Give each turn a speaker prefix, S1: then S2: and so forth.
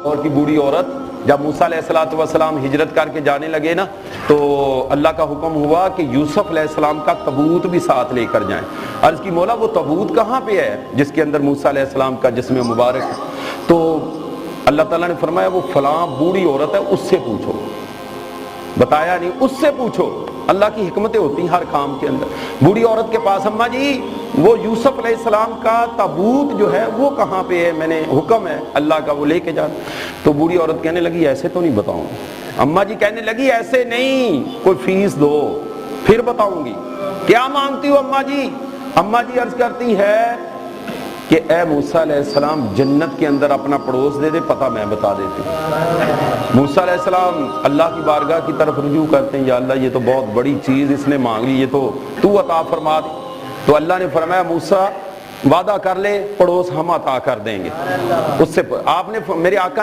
S1: اور کی بوڑھی عورت جب موسیٰ علیہ السلام ہجرت کر کے جانے لگے نا تو اللہ کا حکم ہوا کہ یوسف علیہ السلام کا تابوت بھی ساتھ لے کر جائیں. عرض کی مولا وہ تابوت کہاں پہ ہے جس کے اندر موسیٰ علیہ السلام کا جسم مبارک ہے؟ تو اللہ تعالیٰ نے فرمایا وہ فلاں بوڑھی عورت ہے، اس سے پوچھو. بتایا نہیں، اس سے پوچھو. اللہ کی حکمتیں ہوتی ہیں ہر کام کے اندر. بوڑھی عورت کے پاس اماں جی وہ یوسف علیہ السلام کا تابوت جو ہے وہ کہاں پہ ہے، میں نے حکم ہے اللہ کا وہ لے کے جانا. تو بوڑھی عورت کہنے لگی ایسے تو نہیں بتاؤں. اماں جی کہنے لگی ایسے نہیں، کوئی فیس دو پھر بتاؤں گی. کیا مانگتی ہو اماں جی؟ اماں جی عرض کرتی ہے کہ اے موسیٰ علیہ السلام جنت کے اندر اپنا پڑوس دے دے، پتہ میں بتا دیتی ہوں. موسیٰ علیہ السلام اللہ کی بارگاہ کی طرف رجوع کرتے ہیں، یا اللہ یہ تو بہت بڑی چیز اس نے مانگ لی، یہ تو عطا فرما دے. تو اللہ نے فرمایا موسیٰ وعدہ کر لے، پڑوس ہم عطا کر دیں گے. اس سے آپ نے میرے آقا